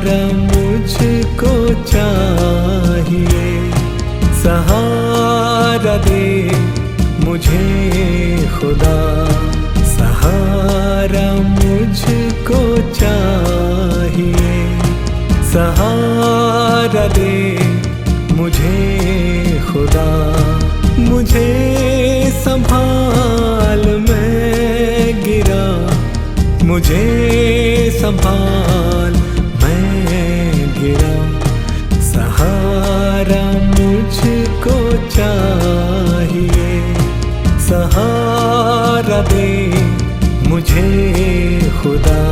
मुझको चाहिए, सहारा दे मुझे खुदा, सहारा मुझको चाहिए, सहारा दे मुझे खुदा। मुझे संभाल मैं गिरा, मुझे संभाल मैं गिरा, सहारा मुझको चाहिए, सहारा दे मुझे खुदा।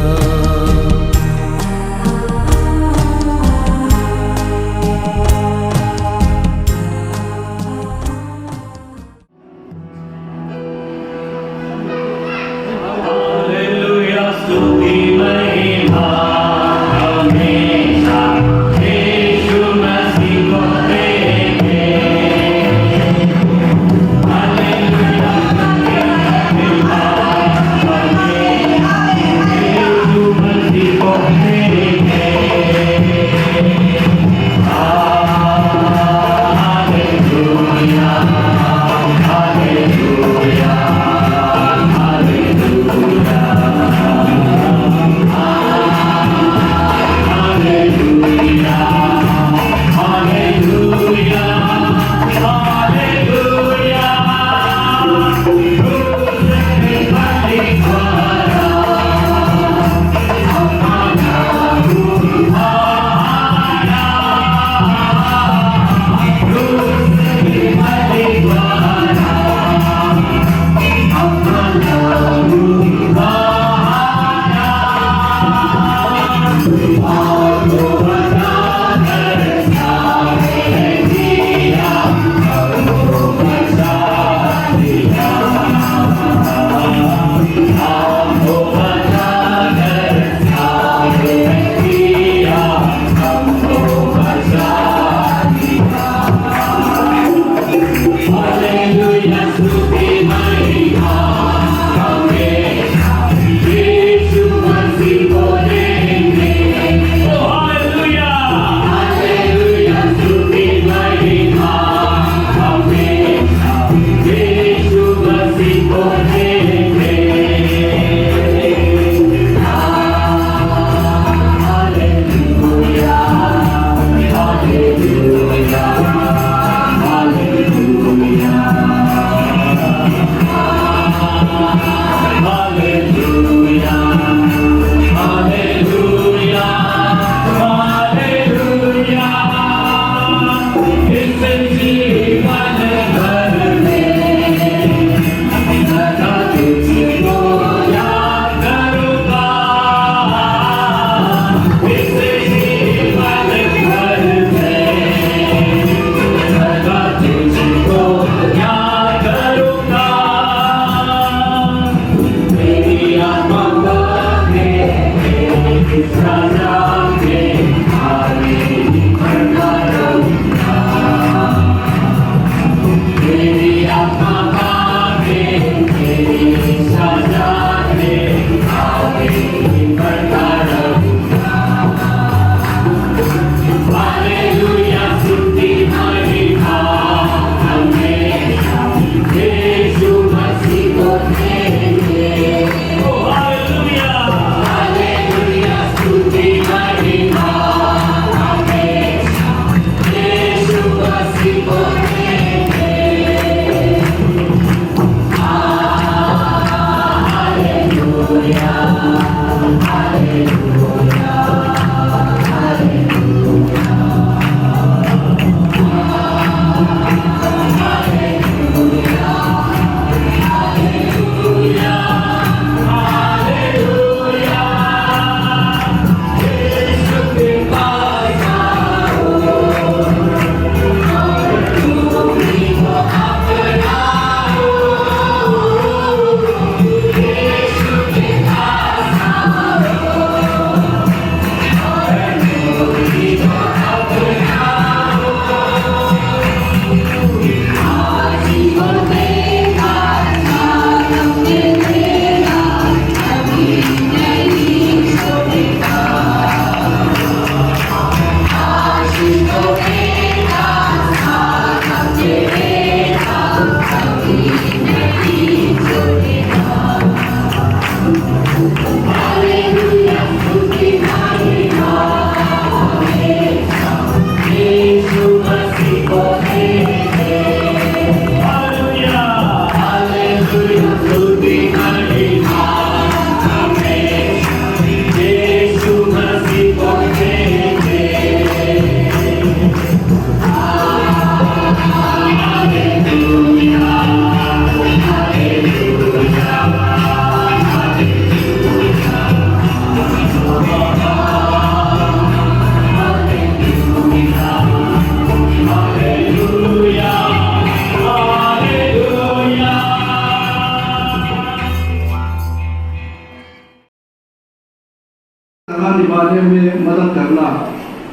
निभाने में मदद करना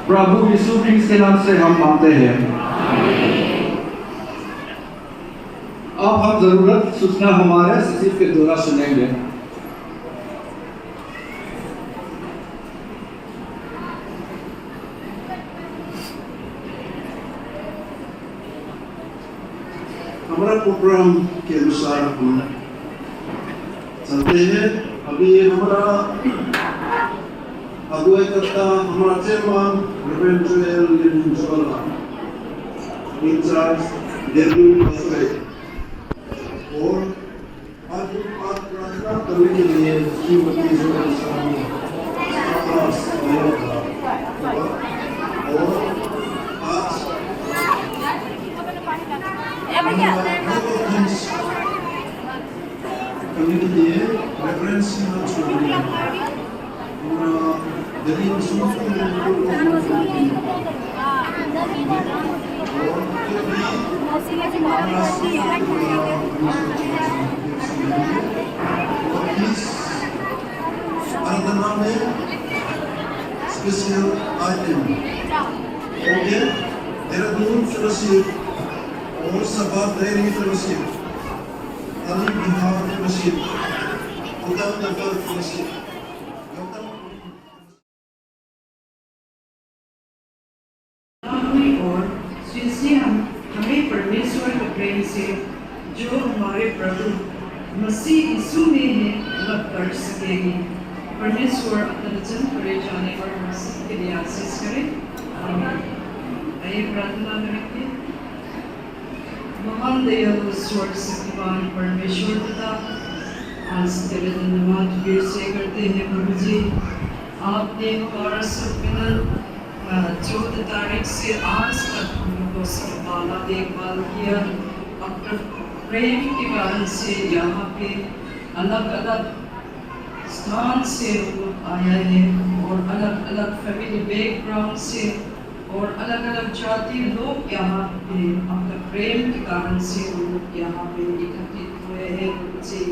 प्रभु यीशु ख्रीस्त के नाम से हम मांगते हैं। अब हम जरूरत सूचना हमारे सचिव के द्वारा सुनेंगे। हमारा प्रोग्राम के अनुसार हम चलते हैं। अभी हमारा अगुवाई करता हमारा चेयरमैन रेवेरेंड जोएल लिंजोला इंचार्ज डेविड बसरे और आज प्रार्थना करने के लिए श्रीमती जोएल स्वामी और आज करने के लिए reference dari semua special item. Okay, Dehradun Fellowship और Sabbath Dairy Fellowship, Ali Bihar Fellowship, Udam Nagar Fellowship. जिससे हमें परमेश्वर के प्रेम से जो हमारे प्रभु मसीह यीशु में है वह कर सकेगी। परमेश्वर अपना वचन पढ़े जाने पर मसीह के लिए आशीष करे। आइए प्रार्थना करेंगे। महान दयालु स्वर्ग शक्तिमान परमेश्वर पिता, आज तेरे धन्यवाद फिर से करते हैं प्रभु जी। आपने हमारा सब 14 तारीख से आज तक हमको संभाला, देखभाल किया। अपने प्रेम के कारण से यहाँ पे अलग अलग स्थान से लोग आया है और अलग अलग फैमिली बैकग्राउंड से और अलग अलग जाति लोग यहाँ पे अपने प्रेम के कारण से लोग यहाँ पे एकत्रित हुए हैं। मुझे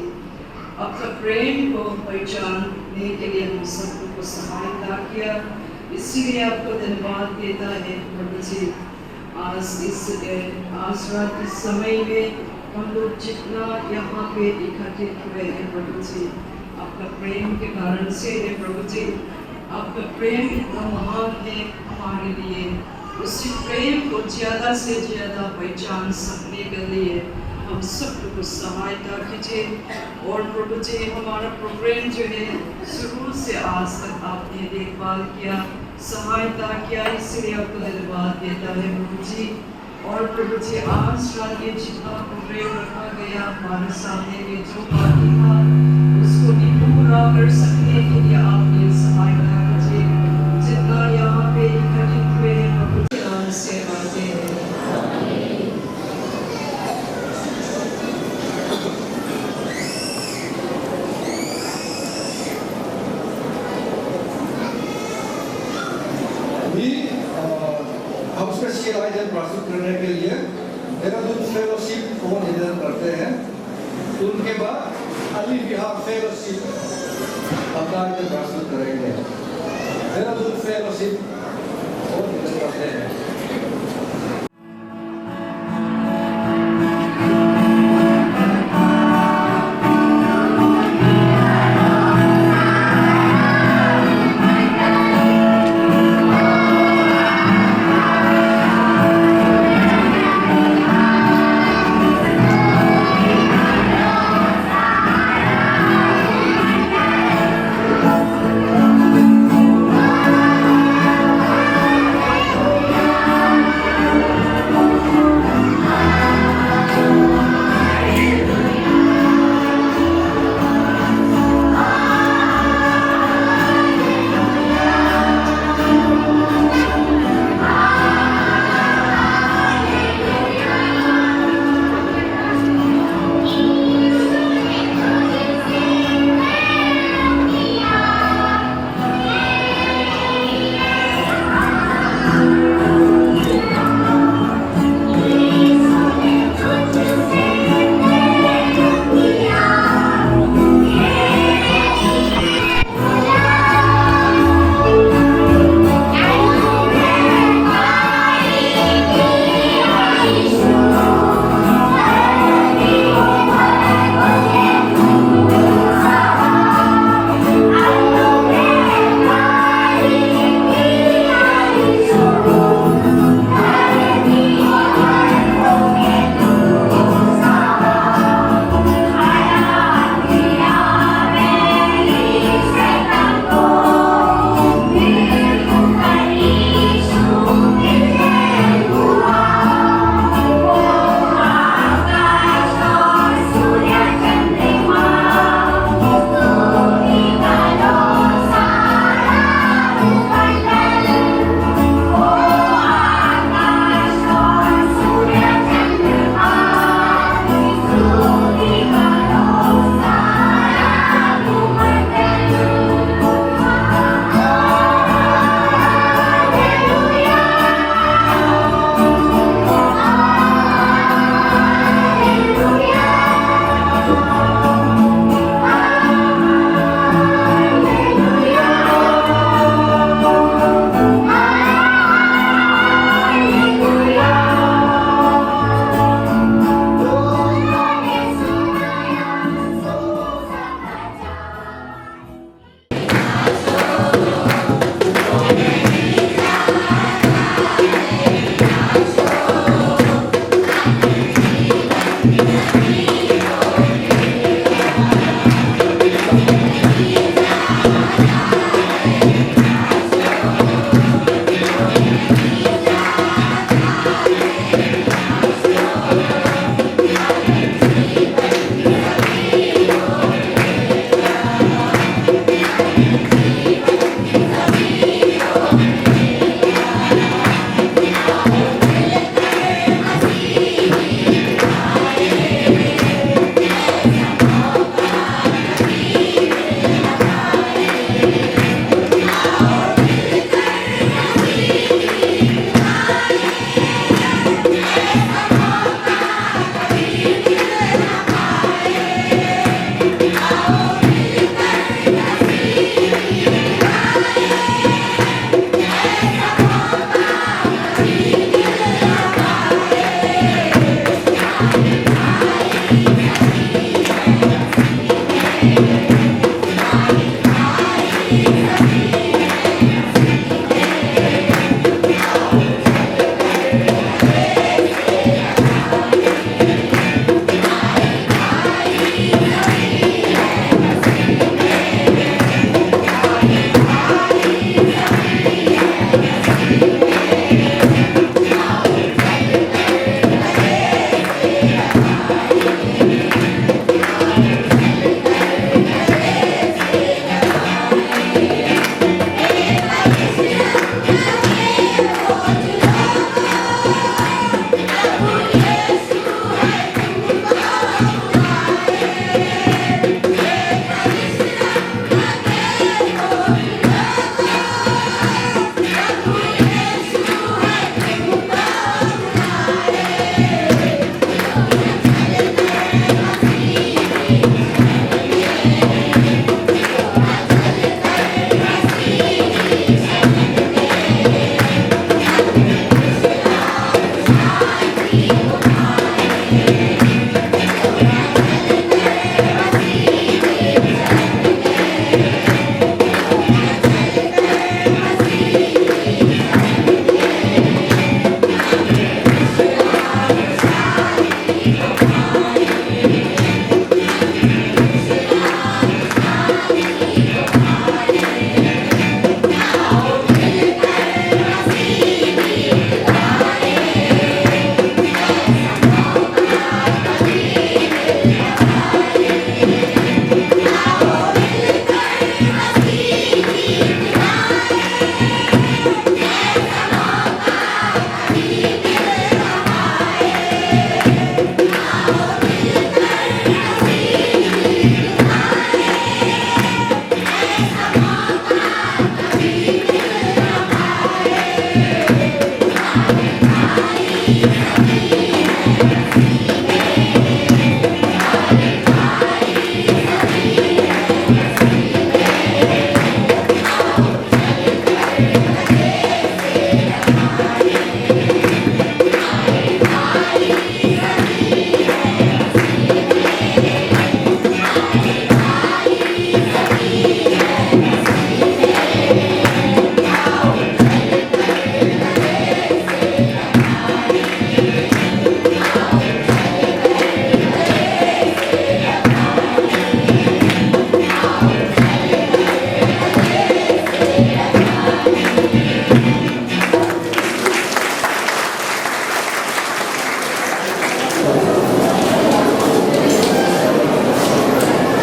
अपने प्रेम को पहचानने के लिए हम सबको सहायता किया, इसीलिए आपको धन्यवाद देता है प्रभु जी। आज रात इस समय में हम लोग जितना यहाँ पे एकत्रित हुए हैं प्रभु जी, आपका प्रेम के कारण से है प्रभु जी। आपका प्रेम इतना महान है हमारे लिए, उसी प्रेम को ज़्यादा से ज़्यादा पहचान सकने के लिए हम सबको सहायता कीजिए। और प्रभु जी हमारा प्रोग्राम जो है शुरू से आज तक आपने देखभाल किया, सहायता किया, इसलिए आपको धन्यवाद देता है प्रभु जी। और प्रभु जी आज रात ये जितना प्रोग्राम रखा गया हमारे सामने में जो बाकी था उसको भी पूरा कर सकने के लिए आपने सहायता कीजिए। जितना यहाँ पे इकट्ठित हुए हैं प्रभु के नाम से मांगते हैं। हम स्पेशल आयोजन प्रस्तुत करने के लिए देहरादून फेलोशिप को निवेदन करते हैं। उनके बाद अली बिहार फेलोशिप अपना आयोजन प्रस्तुत करेंगे। देहरादून फेलोशिप को निवेदन करते हैं।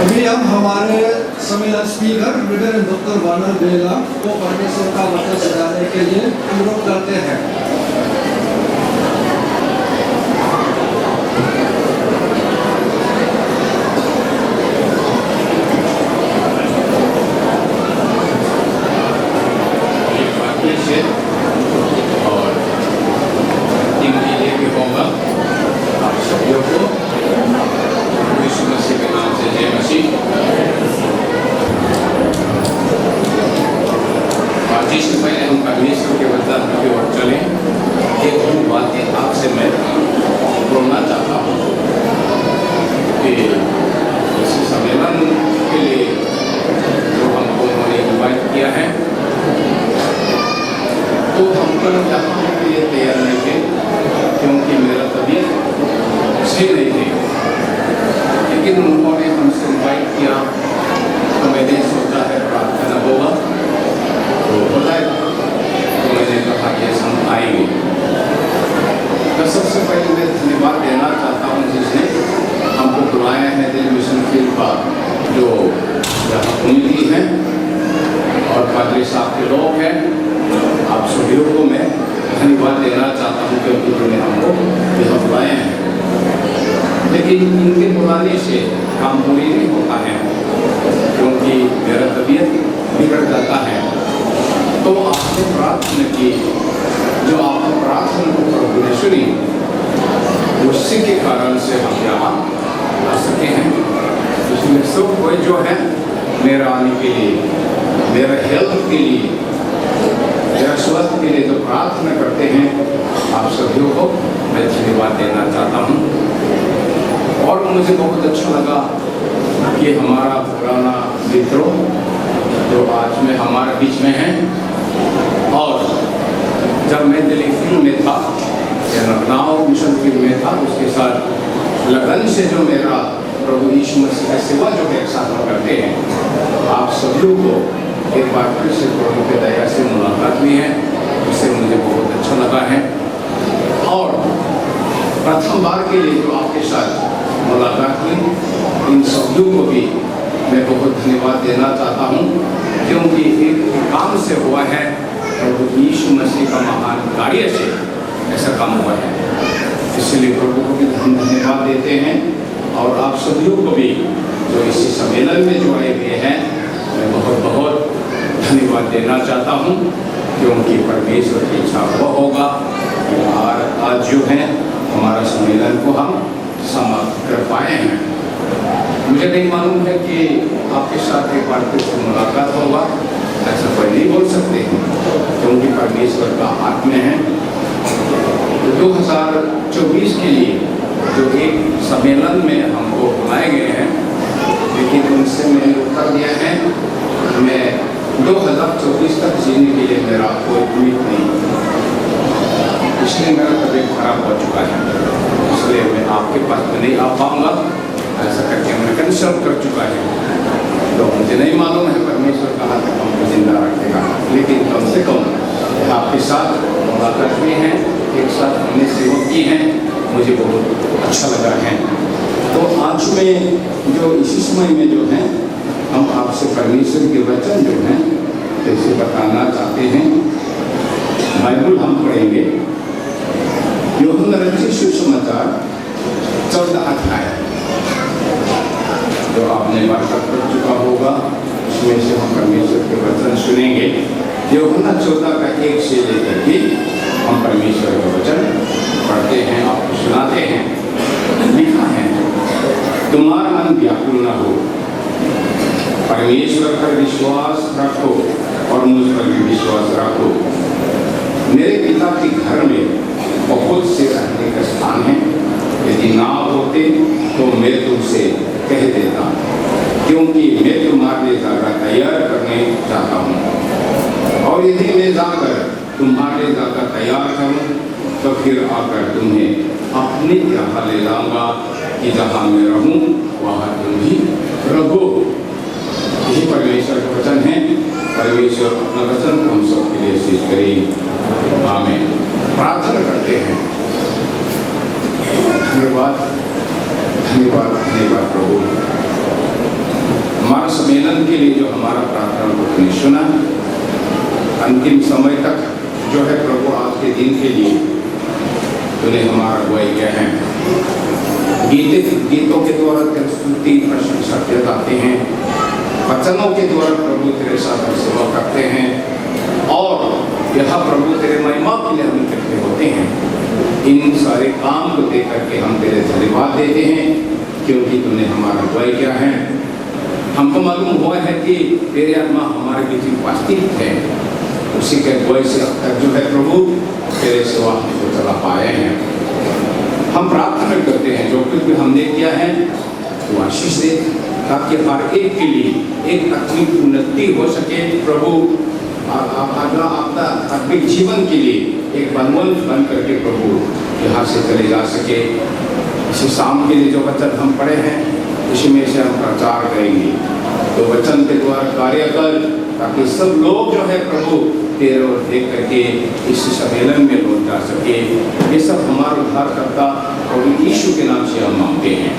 अभी हम हमारे सम्मेलन स्पीकर रिवर्एंड डॉक्टर वानर बेला को परमेश्वर का वचन सजाने के लिए अनुरोध करते हैं। जिससे पहले हम परमेश्वर के वचन की ओर चलें, एक दो बातें आपसे मैं बोलना चाहता हूँ कि इस सम्मेलन के लिए जो हमको उन्होंने इन्वाइट किया है, तो हमको यहाँ के लिए तैयार नहीं थे, क्योंकि मेरा तबीयत सही नहीं थी। लेकिन उन्होंने हमसे इन्वाइट किया तो मैंने सोचा है प्रार्थना होगा, तो बताया, तो मैंने कहा कि हम आएंगे। मैं सबसे पहले मैं धन्यवाद देना चाहता हूँ जिसने हमको बुलाया है दिल मिशन फील्ड पर, जो यहाँ कम्युनिटी है और पादरी साहब के लोग हैं। आप सभी को मैं धन्यवाद देना चाहता हूँ क्योंकि उन्होंने हमको यहाँ बुलाए हैं। लेकिन इनके बुलाने से काम पूरी नहीं होता है, क्योंकि मेरा तबीयत बिगड़ जाता है। तो आपने प्रार्थना की, जो आपने प्रार्थना को प्रभु ने सुनी, उसी के कारण से हम यहाँ आ सके हैं। इसमें सब कोई जो है मेरा आने के लिए, मेरा हेल्थ के लिए, मेरा स्वास्थ्य के लिए जो प्रार्थना करते हैं, आप सभी को मैं धन्यवाद देना चाहता हूँ। और मुझे बहुत अच्छा लगा कि हमारा पुराना मित्रों जो आज में हमारे बीच में हैं। और जब मैं दिल्ली फील्ड में था या लखनऊ मिशन फील्ड में था, उसके साथ लगन से जो मेरा प्रभु यीशु मसीह का सेवा जो है एक साथ हम करते हैं। आप सभी को एक बार फिर से प्रभु के दया से मुलाकात हुई है, इससे मुझे बहुत अच्छा लगा है। और प्रथम बार के लिए जो आपके साथ मुलाकात हुई, इन सभी को भी मैं बहुत धन्यवाद देना चाहता हूँ, क्योंकि एक काम से हुआ है, प्रभु यीशु मसीह का महान कार्य से ऐसा काम हुआ है। इसलिए प्रभु को भी धन्यवाद देते हैं। और आप सभी को भी जो इसी सम्मेलन में जो आए हुए हैं, मैं बहुत बहुत धन्यवाद देना चाहता हूँ, क्योंकि परमेश्वर की इच्छा वह होगा कि आज जो है हमारा सम्मेलन को हम समाप्त कर पाए हैं। मुझे नहीं मालूम है कि आपके साथ एक बार फिर से मुलाकात होगा, ऐसा कोई नहीं बोल सकते हैं, क्योंकि परमेश्वर का हाथ में है। 2024 के लिए जो एक सम्मेलन में हमको बुलाए गए हैं, लेकिन उनसे मैंने उत्तर दिया है, मैं 2024 तक जीने के लिए मेरा कोई उम्मीद नहीं, इसलिए मेरा तबीयत खराब हो चुका है, इसलिए मैं आपके पास में नहीं आ पाऊंगा, ऐसा करके मैं कंसल्ट कर चुका है। तो मुझे नहीं मालूम है परमेश्वर कहाँ तक हमको जिंदा रखेगा, लेकिन कम से कम आपके साथ मुलाकात हुई है, एक साथ हमने सेवा की है, मुझे बहुत अच्छा लगा है। तो आज में जो इसी समय में जो है हम आपसे परमेश्वर के वचन जो हैं जैसे बताना चाहते हैं। बाइबल हम पढ़ेंगे यूहन्ना रचित सुसमाचार 14 अध्याय, जो आपने वार्ता कर चुका होगा, उसमें से हम परमेश्वर के वचन सुनेंगे। यूहन्ना 14 का 1 से लेकर के हम परमेश्वर का वचन पढ़ते हैं, आपको सुनाते हैं। लिखा है, तुम्हारा मन व्याकुल न हो, परमेश्वर पर विश्वास रखो और मुझ पर भी विश्वास रखो। मेरे पिता के घर में बहुत से रहने का स्थान है, यदि ना होते तो मैं तुमसे कह देता, क्योंकि मैं तुम्हारे लिए जगह तैयार करने चाहता हूँ। और यदि मैं जाकर तुम्हारे जगह तैयार करूँ तो फिर आकर तुम्हें अपनी यहाँ ले जाऊँगा, कि जहाँ मैं रहूँ वहाँ तुम भी रहो। यही परमेश्वर का वचन है। परमेश्वर अपना वचन हम सब के लिए सिद्ध करें। आमीन। प्रार्थना करते हैं। धन्यवाद धन्यवाद धन्यवाद प्रभु, हमारा सम्मेलन के लिए जो हमारा प्रार्थना को तुमने सुना, अंतिम समय तक जो है प्रभु आज के दिन के लिए तूने हमारा अगुवाई किया है। गीतों के द्वारा तेरी स्तुति प्रशंसा किए जाते हैं, वचनों के द्वारा प्रभु तेरे साथ हम सेवा करते हैं, और यह प्रभु तेरे महिमा के लिए हम इकट्ठे होते हैं। इन सारे काम को देख करके हम तेरे धन्यवाद देते हैं, क्योंकि तूने हमारा अगुवाई किया है। हमको मालूम हुआ है कि तेरे आत्मा हमारे बीच उपस्थित है, उसी के अगुवाई से अब तक जो है प्रभु तेरे सेवा हमको चला पाए हैं। हम प्रार्थना करते हैं जो कुछ भी हमने किया है तो आशीष दे, ताकि हर एक के लिए एक आत्मिक उन्नति हो सके प्रभु। अगला आपका आत्मिक जीवन के लिए एक बनवंत बन करके प्रभु यहाँ से चले जा सके। इसी शाम के लिए जो वचन हम पढ़े हैं उसी में से हम प्रचार करेंगे, तो वचन के द्वारा कार्य कर, ताकि सब लोग जो है प्रभु तेरे ओर देख करके इस सम्मेलन में लौट जा सके। ये सब हमारा उद्धारकर्ता प्रभु यीशु के नाम से हम मांगते हैं।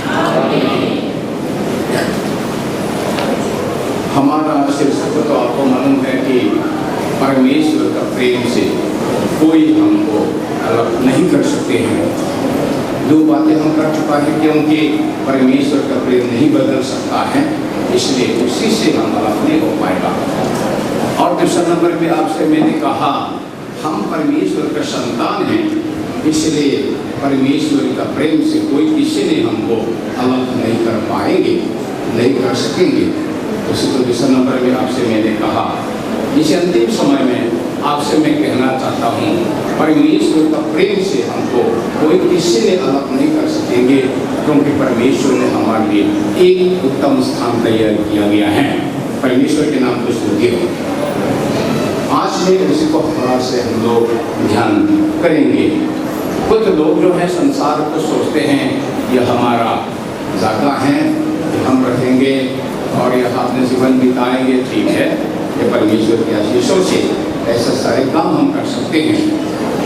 हमारा शीर्षक तो आपको मालूम है कि परमेश्वर का प्रेम से कोई हमको अलग नहीं कर सकते हैं। 2 बातें हम कर चुका है, क्योंकि परमेश्वर का प्रेम नहीं बदल सकता है, इसलिए उसी से हम अलग नहीं हो पाएगा। और दूसरा नंबर पे आपसे मैंने कहा हम परमेश्वर का संतान हैं, इसलिए परमेश्वर का प्रेम से कोई किसी ने हमको अलग नहीं कर पाएंगे, नहीं कर सकेंगे। उसी तो दूसरा नंबर में आपसे मैंने कहा इस अंतिम समय में आपसे मैं कहना चाहता हूँ, परमेश्वर का प्रेम से हमको कोई किसी ने अलग नहीं कर सकेंगे, क्योंकि परमेश्वर ने हमारे लिए एक उत्तम स्थान तैयार किया गया है। परमेश्वर के नाम को स्तुति हो। आज में उसी को थोड़ा से हम लोग ध्यान करेंगे। कुछ लोग जो है संसार को सोचते हैं यह हमारा जगह है, हम रहेंगे और यह अपने जीवन बिताएंगे, ठीक है, ये परमेश्वर की आशीषों से ऐसा सारे काम हम कर सकते हैं,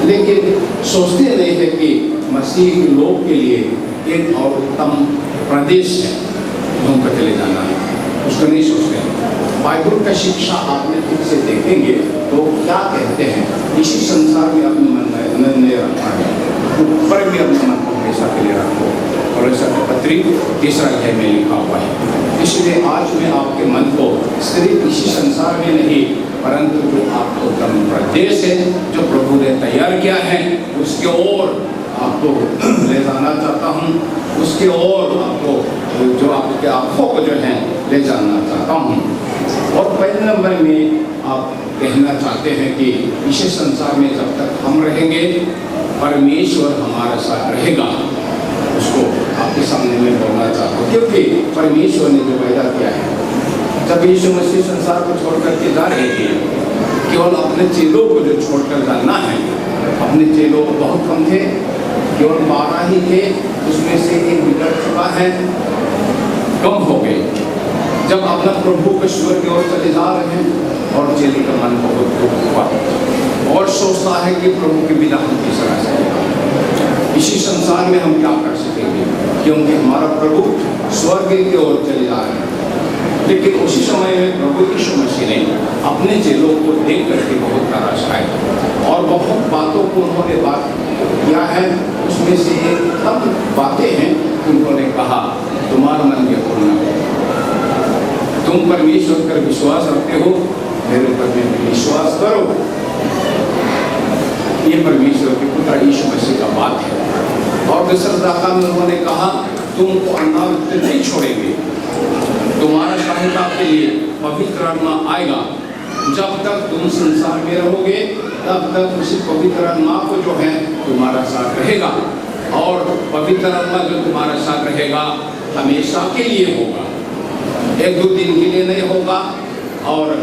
लेकिन सोचते नहीं है कि मसीह के लोग के लिए एक और उत्तम प्रदेश है घूमकर चले जाना है, उसको नहीं सोचते हैं। बाइबल का शिक्षा आपने ठीक से देखेंगे तो क्या कहते हैं, इसी संसार में अपने मन में रखना है, ऊपर भी अपने मन को हमेशा के लिए रखो। और ऐसा पत्री 3 अध्याय में लिखा हुआ है। इसलिए आज मैं आपके मन को सिर्फ इसी संसार में नहीं, परंतु जो आपको उत्तम प्रदेश है जो प्रभु ने तैयार किया है उसके ओर आपको ले जाना चाहता हूँ, उसके ओर आपको जो आपके आँखों को जो है ले जाना चाहता हूँ। और पहले नंबर में आप कहना चाहते हैं कि इस संसार में जब तक हम रहेंगे परमेश्वर हमारे साथ रहेगा, उसको आपके सामने में बोलना चाहता हूँ, क्योंकि परमेश्वर ने जो वायदा किया है, जब यीशु मसीह संसार को छोड़ करके जा रहे थे, केवल अपने चेलों को जो छोड़कर जाना है, अपने चेलों बहुत कम थे, केवल 12 ही थे, उसमें से एक बिगड़ चुका है, कम हो गए। जब अपना प्रभु के स्वर्ग की ओर चले जा रहे हैं और चेले का मन बहुत दुख हुआ और सोचता है कि प्रभु के बिना हम किस तरह से इसी संसार में हम क्या कर सकेंगे, क्योंकि हमारा प्रभु स्वर्ग की ओर चले जा रहे हैं। लेकिन उसी समय में प्रभु यीशु मसीह ने अपने चेलों को देख करके बहुत तरस खाए और बहुत बातों को उन्होंने बात किया है। उसमें से एक बातें हैं, उन्होंने कहा तुम्हारा मन व्याकुल न हो, तुम परमेश्वर पर विश्वास रखते हो, मेरे पर विश्वास करो। ये परमेश्वर के पुत्र यीशु मसीह का बात है। और दूसरा दाखा में उन्होंने कहा तुमको अनाथ नहीं छोड़ेंगे, तुम्हारा सहायता के लिए पवित्र आत्मा आएगा। जब तक तुम संसार में रहोगे तब तक उसी पवित्र आत्मा को जो है तुम्हारा साथ रहेगा, और पवित्र आत्मा जो तुम्हारा साथ रहेगा हमेशा के लिए होगा, 1-2 दिन के लिए नहीं होगा और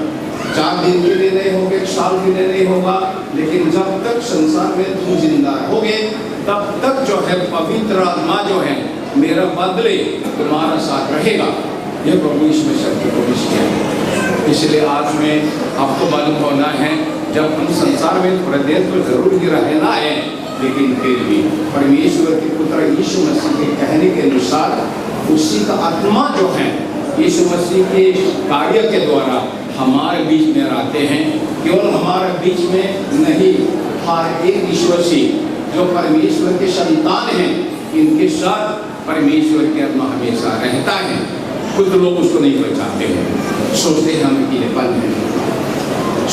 4 दिन के लिए नहीं होगा, 1 साल के लिए नहीं होगा, लेकिन जब तक संसार में तुम जिंदा रहोगे तब तक जो है पवित्र आत्मा जो है मेरा बदले तुम्हारा साथ रहेगा। यह प्रभु इसमें शक्ति को किया है। इसलिए आज में आपको मालूम होना है, जब हम संसार में थोड़ा देर तो जरूर ही रहना है, लेकिन फिर भी परमेश्वर के पुत्र यीशु मसीह के कहने के अनुसार उसी का आत्मा जो है यीशु मसीह के कार्य के द्वारा हमारे बीच में रहते हैं। केवल हमारे बीच में नहीं, हर एक विश्वासी जो परमेश्वर के संतान हैं इनके साथ परमेश्वर की आत्मा हमेशा रहता है। कुछ लोग उसको नहीं पहचानते हैं, सोचते हैं हम अकेलेपन है,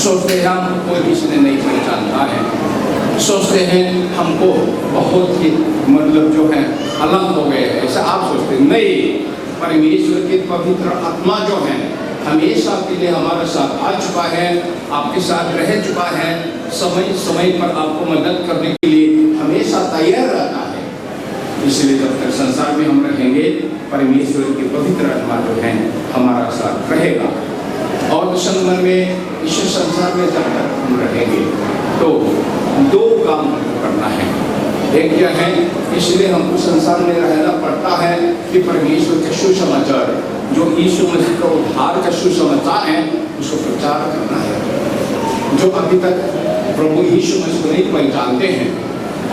सोचते हैं हम कोई किसी ने नहीं पहचानता है, सोचते हैं हमको बहुत ही मतलब जो है अलग हो गए, ऐसा आप सोचते नहीं। परमेश्वर के पवित्र आत्मा जो है हमेशा के लिए हमारे साथ आ चुका है, आपके साथ रह चुका है, समय समय पर आपको मदद करने के लिए हमेशा तैयार रहता है। इसलिए जब तक संसार में हम रहेंगे परमेश्वर की पवित्र आत्मा जो है हमारा साथ रहेगा। और दूसरे नंबर में इस संसार में जब तक हम रहेंगे तो 2 काम हमको करना है। एक क्या है, इसलिए हमको संसार में रहना पड़ता है कि परमेश्वर के सुसमाचार जो यीशु मसीह का उद्धार का सुसमाचार है उसको प्रचार करना है। जो अभी तक प्रभु यीशु मसीह को नहीं पहचानते हैं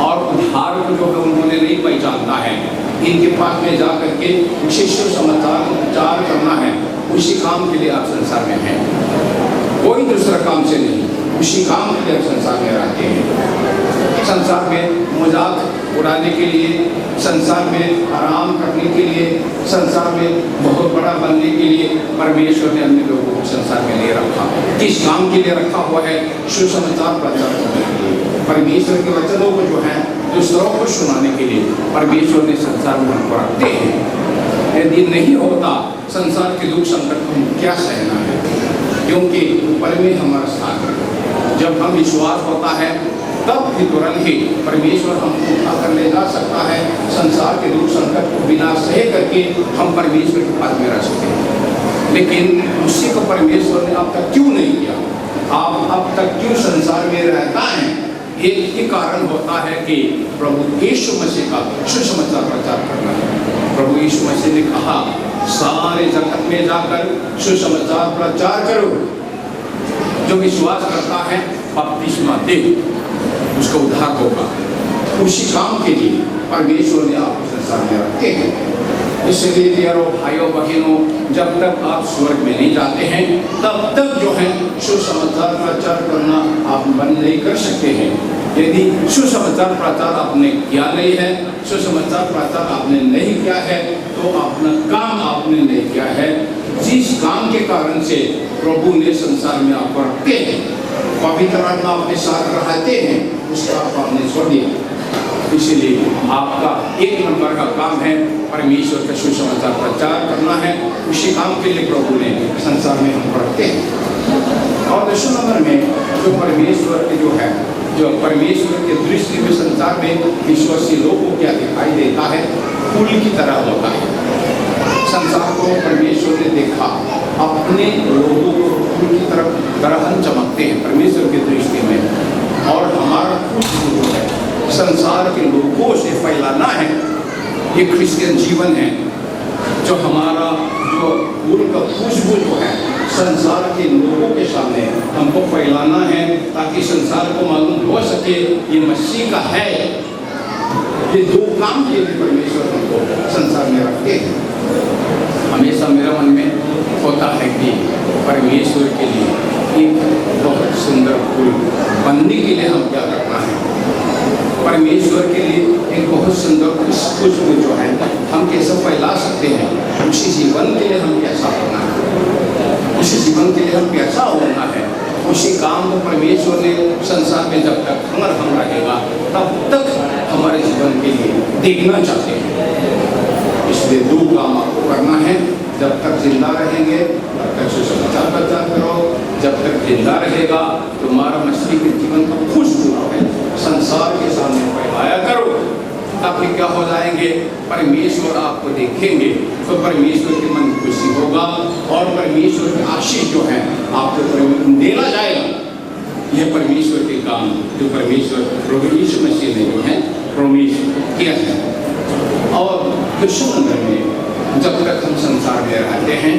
और उद्धार को जो है उन्होंने नहीं पहचानता है, इनके पास में जा करके उसी सुसमाचार को प्रचार करना है। उसी काम के लिए आप संसार में हैं, कोई दूसरा काम से नहीं, उसी काम के लिए आप संसार में रहते हैं। संसार में मजाक उड़ाने के लिए, संसार में आराम करने के लिए, संसार में बहुत बड़ा बनने के लिए परमेश्वर ने अन्य लोगों को संसार में नहीं रखा। किस काम के लिए रखा हुआ है? सुसमाचार प्रचार करने के लिए, परमेश्वर के वचनों को जो है दूसरों को सुनाने के लिए परमेश्वर ने संसार में हमको रखते हैं। यदि नहीं होता संसार के दुख संकट को क्या सहना है, क्योंकि ऊपर में हमारा साथ है। जब हम विश्वास होता है तब भी तुरंत ही परमेश्वर हमको उठा कर ले जा सकता है। संसार के दुख संकट को बिना सह करके हम परमेश्वर के पास में रह सकते हैं। लेकिन उसी को परमेश्वर ने अब तक क्यों नहीं किया? आप अब तक क्यों संसार में रहता है? एक ही कारण होता है कि प्रभु यीशु मसीह का सुसमाचार प्रचार करना है। प्रभु यीशु मसीह ने कहा, सारे जगत में जाकर सुसमाचार प्रचार करो। जो विश्वास करता है बपतिस्मा दे, उसका उद्धार होगा। उसी काम के लिए परमेश्वर ने आपको संसार में रखे हैं। इसलिए प्यारो भाइयों बहनों, जब तक आप स्वर्ग में नहीं जाते हैं तब तक जो है सुसमाचार प्रचार करना आप बंद नहीं कर सकते हैं। यदि सुसमाचार प्रचार आपने किया नहीं है, सुसमाचार प्रचार आपने नहीं किया है, तो अपना काम आपने नहीं किया है। जिस काम के कारण से प्रभु ने संसार में आपको रखे हैं, पवित्र आत्मा अपने साथ रहते हैं, उसका आपने छोड़ दिया। इसलिए आपका एक नंबर का काम है परमेश्वर का सुसमाचार प्रचार करना है। उसी काम के लिए प्रभु ने संसार में हमको रखते हैं। और दूसरे नंबर में जो परमेश्वर के जो है, जो परमेश्वर के दृष्टि में संसार में विश्वासी लोगों क्या दिखाई देता है, फूल की तरह होता है। संसार को परमेश्वर ने देखा, अपने लोगों को फूल की तरह हम चमकते हैं परमेश्वर की दृष्टि में। और हमारा फूल जो है संसार के लोगों से फैलाना है। ये क्रिश्चियन जीवन है, जो हमारा जो फूल का खुशबू जो है संसार के लोगों के सामने हमको फैलाना है, ताकि संसार को मालूम हो सके ये मसीह का है। ये दो काम के लिए परमेश्वर हमको संसार में रखते हैं। हमेशा मेरा मन में होता है कि परमेश्वर के लिए एक बहुत सुंदर फूल बनने के लिए हम क्या करना है। परमेश्वर के लिए एक बहुत सुंदर खुशबू जो है हम कैसे फैला सकते हैं। उसी जीवन के लिए हम कैसा होना है, उसी जीवन के लिए हम कैसा होना है, उसी काम को परमेश्वर ने संसार में जब तक हम रहेगा तब तक हमारे जीवन के लिए देखना चाहते हैं। इसलिए दो काम आपको करना है। जब तक जिंदा रहेंगे तब तक सुसमाचार प्रचार करो। जब तक जिंदा रहेगा तुम्हारा मसीह के जीवन का खुशबू है संसार के सामने फैलाया करो। तब क्या हो जाएंगे, परमेश्वर आपको देखेंगे तो परमेश्वर के मन खुशी होगा और परमेश्वर की आशीष जो है आपको देना जाएगा। यह परमेश्वर के काम जो परमेश्वर प्रभु यीशु मसीह ने जो है प्रॉमिस किया है। और दूसरे नंबर में जब तक हम संसार में रहते हैं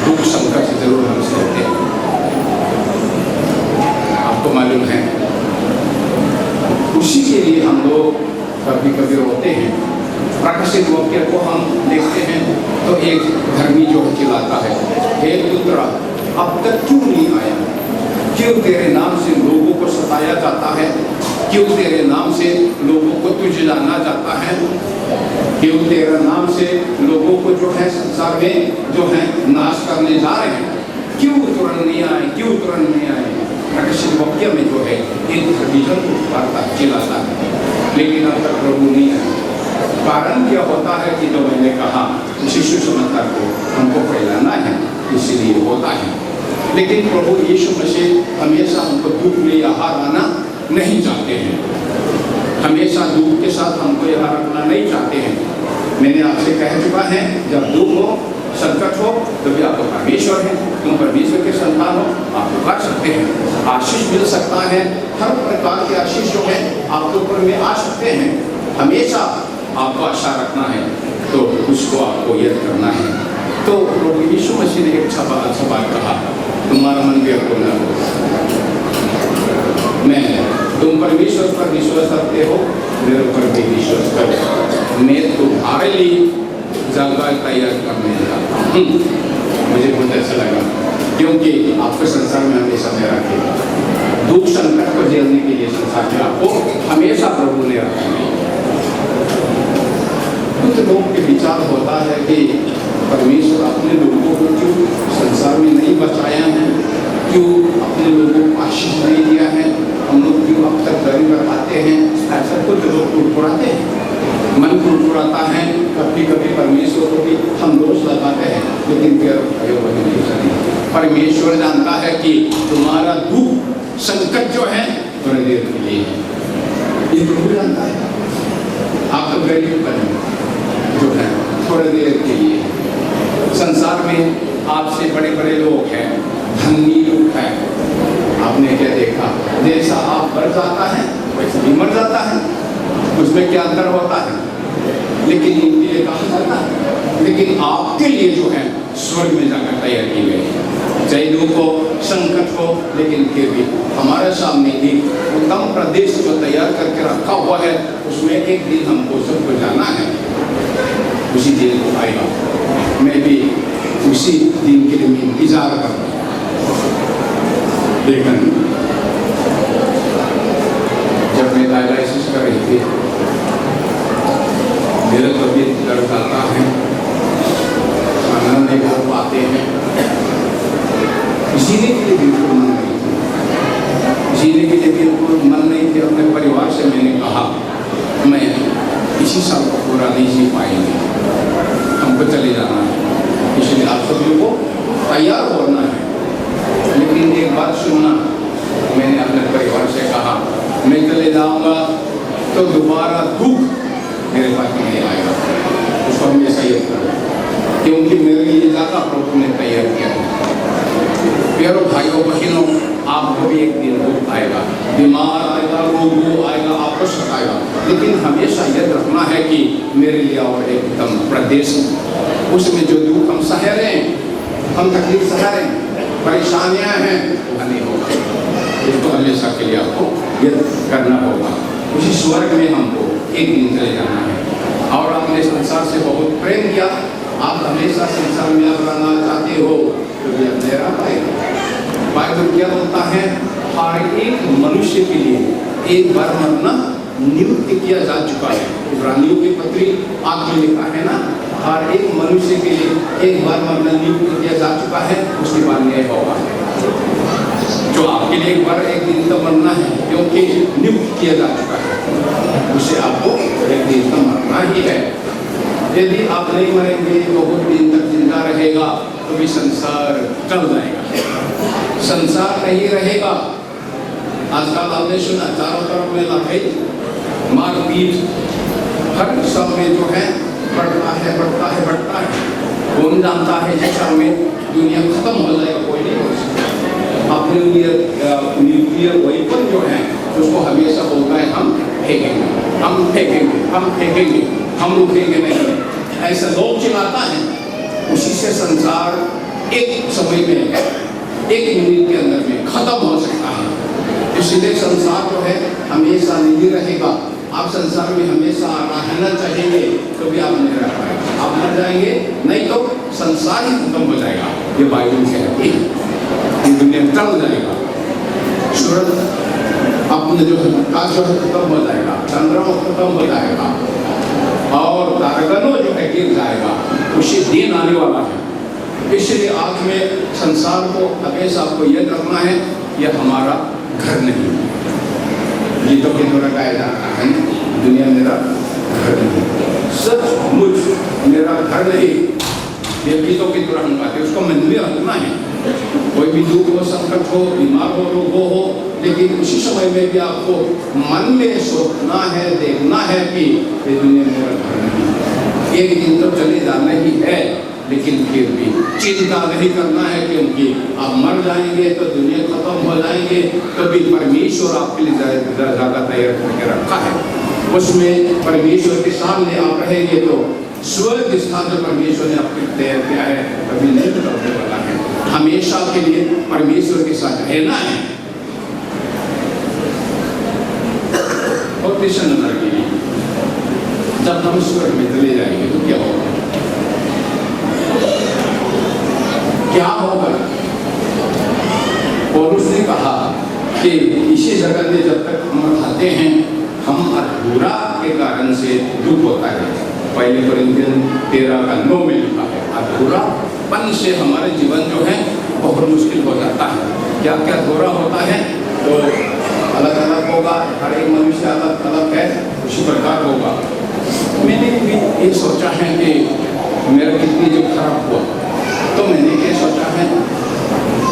दुख संकट से जरूर हम सहते हैं। आपको मालूम है, उसी के लिए हम लोग कभी कभी रोते हैं। प्रकाशित वाक्य को हम देखते हैं तो एक धर्मी जो चिल्लाता है, हे पुत्र अब तक क्यों नहीं आया? क्यों तेरे नाम से लोगों को सताया जाता है? क्यों तेरे नाम से लोगों को तुझे जाना जाता है? क्यों तेरे नाम से लोगों को जो है संसार में जो है नाश करने जा रहे हैं? क्यों तुरंत नहीं आए? क्यों तुरंत नहीं आए? प्रकाशित वाक्य में जो है एक धर्मीजन को पुकारता चिल्लाता है, लेकिन अब तक प्रभु नहीं आए। कारण क्या होता है कि जो मैंने कहा शिशु समाचार को हमको फैलाना है, इसीलिए होता है। लेकिन प्रभु यीशु मसीह हमेशा हमको दुख में यहाँ आना नहीं चाहते हैं। हमेशा दुख के साथ हमको यहाँ रखना नहीं चाहते हैं। मैंने आपसे कह चुका है, जब दुख हो संकट हो तभी आपको परमेश्वर है, तुम परमेश्वर के संतान हो, आप पुकार सकते हैं, आशीष मिल सकता है। हर प्रकार के आशीष जो है आपके ऊपर में आ सकते हैं। हमेशा आपको आशा रखना है तो उसको आपको याद करना है। तो प्रभु यीशु मसीह ने एक अच्छा बात कहा, तुम्हारा मन व्याकुल न हो। मैं तुम परमेश्वर पर विश्वास रखते हो, मेरे ऊपर भी विश्वास करो। मैं तुम्हारे लिए जगह तैयार करने लगा। मुझे बहुत अच्छा लगा, क्योंकि आपके संसार में हमेशा में रखेगा। दुख संकट को झेलने के लिए संसार में आपको हमेशा प्रभु ने रखा है। कुछ लोगों के विचार होता है कि परमेश्वर अपने लोगों को क्यों संसार में नहीं बचाया है, क्यों अपने लोगों को आशीष नहीं दिया है, हम लोग क्यों अब तक गरीब रहते हैं। ऐसा कुछ लोग कुड़कुड़ाते हैं, मन कुड़कुड़ाता है। कभी कभी परमेश्वर को भी हम दोष लगाते हैं, लेकिन परमेश्वर जानता है कि तुम्हारा दुख संकट जो है थोड़ी देर के लिए है। ये प्रभु जानता है। आपका गरीब बने जो है थोड़ी देर के लिए, संसार में आपसे बड़े बड़े लोग हैं, धनी लोग हैं। आपने क्या देखा, जैसा आप बढ़ जाता है वैसे भी मर जाता है, उसमें क्या अंतर होता है। लेकिन इनके लिए कहा जाता है, लेकिन आपके लिए जो है स्वर्ग में जाकर तैयार की गई है। चाहे दुख हो, संकट हो, लेकिन फिर भी हमारे सामने एक उत्तम प्रदेश जो तैयार करके रखा हुआ है, उसमें एक दिन हमको सबको जाना है। उसी दिन को आएगा, मैं भी उसी दिन के लिए मैं इंतजार कर रहा हूँ। लेकिन जब मैं डायलिसिस कर रही थी, मेरा तबीयत दर्द आता है, खाना नहीं खा पाते हैं, जीने के लिए बिल्कुल मन नहीं थी, जीने के लिए बिल्कुल मन नहीं थे। अपने परिवार से मैंने कहा मैं इसी साल को पूरा नहीं जी पाएंगे, हमको चले जाना है, इसलिए आप सभी को तैयार होना है। लेकिन एक बात सुनना, मैंने अपने परिवार से कहा मैं चले जाऊंगा तो दोबारा दुख मेरे पास नहीं आएगा, उसको हमेशा याद करो, क्योंकि मेरे लिए ज़्यादा प्रभु ने तैयार किया है। प्यारो भाइयों बहनों, आपको भी एक दिन दुख आएगा, बीमार आएगा, रोग आएगा, आपको सताएगा, लेकिन हमेशा याद रखना है कि मेरे लिए और एक उत्तम प्रदेश, उसमें जो दुख हम सह रहे हैं, हम तकलीफ सह रहे हैं, परेशानियां हैं, वो नहीं होगा। इसको हमेशा के लिए आपको याद करना होगा। उसी स्वर्ग में हमको एक दिन चले जाना है। और आपने संसार से बहुत प्रेम किया, आप हमेशा संसार में आप रहना चाहते हो, तो भी आप नहीं रह पाएंगे। बाइबल क्या बोलता है, हर एक मनुष्य के लिए एक बार मरना नियुक्त किया जा चुका है। इब्रानियों की पत्री आग में लिखा है ना, हर एक मनुष्य के लिए एक बार मरना नियुक्त किया जा चुका है, उसके बाद न्याय होगा। जो आपके लिए एक बार एक दिन तो मरना है, क्योंकि नियुक्त किया जा चुका है, उसे आपको एक दिन तो मरना ही है। यदि आप नहीं मरेंगे, बहुत दिन तक जिंदा रहेगा, तो भी संसार टल जाएगा, संसार नहीं रहेगा। आजकल आपने सुना चारों तरफ में लड़ाई, मारपीट, हर सब में जो है बढ़ता है, बढ़ता है, बढ़ता है। कौन जानता है जिस समय दुनिया खत्म हो जाएगा, कोई नहीं हो सकता। अपने न्यूक्लियर वेपन जो है उसको हमेशा बोलता है हम फेंकेंगे, हम फेंकेंगे, हम फेंकेंगे, हम रुकेंगे नहीं, ऐसा लोग चिल्लाता है। उसी से संसार एक समय में, एक मिनट के अंदर में खत्म हो सकता है। इसलिए संसार जो है हमेशा नहीं रहेगा। आप संसार में हमेशा रहना चाहेंगे तो भी आप नहीं रह पाएंगे, आप मर जाएंगे, नहीं तो संसार ही खत्म हो जाएगा। ये बाइबल कहती है, दुनिया टल जाएगा, सूरज अपने जो काज जो है खत्म हो जाएगा, चंद्रमा खत्म हो जाएगा, और तारगणों जो है गिर जाएगा। उसी दिन आने वाला है। इसलिए आज में संसार को हमेशा आपको यह रखना है, यह हमारा घर नहीं। गीतों के द्वारा गाया जाता है, दुनिया मेरा घर नहीं, सचमुच मेरा घर नहीं। ये गीतों के द्वारा हम गाते, उसको मन में रखना है। कोई भी दुख हो, संकट हो, बीमार हो, रोग हो, लेकिन उसी समय में भी आपको मन में सोचना है, देखना है कि ये दुनिया मेरा घर नहीं। एक दिन तो चले जाना ही है, लेकिन फिर भी चिंता नहीं करना है, क्योंकि आप मर जाएंगे तो दुनिया खत्म हो जाएंगे, तभी परमेश्वर आपके लिए ज़्यादा तैयार करके रखा है। उसमें परमेश्वर के सामने आप रहेंगे तो स्वर्ग स्थान जो परमेश्वर ने आपके तैयार किया है कभी नहीं बदलने वाला है। हमेशा के लिए परमेश्वर के साथ रहना है। और तीसरा नंबर के लिए, जब हम स्वर्ग में चले जाएंगे तो क्या होगा? क्या होगा? और उसने कहा कि इसी जगत में जब तक हम खाते हैं, हम अधूरा के कारण से दुख होता है। पहले कोरिन्थियन 13:9 में लिखा है, अधूरापन से हमारे जीवन जो है बहुत मुश्किल हो जाता है। क्या क्या अधूरा होता है तो अलग अलग होगा, हर एक मनुष्य अलग अलग है, उसी प्रकार होगा। मैंने भी ये सोचा है कि मेरा कितनी जो खराब हुआ, तो मैंने ये सोचा है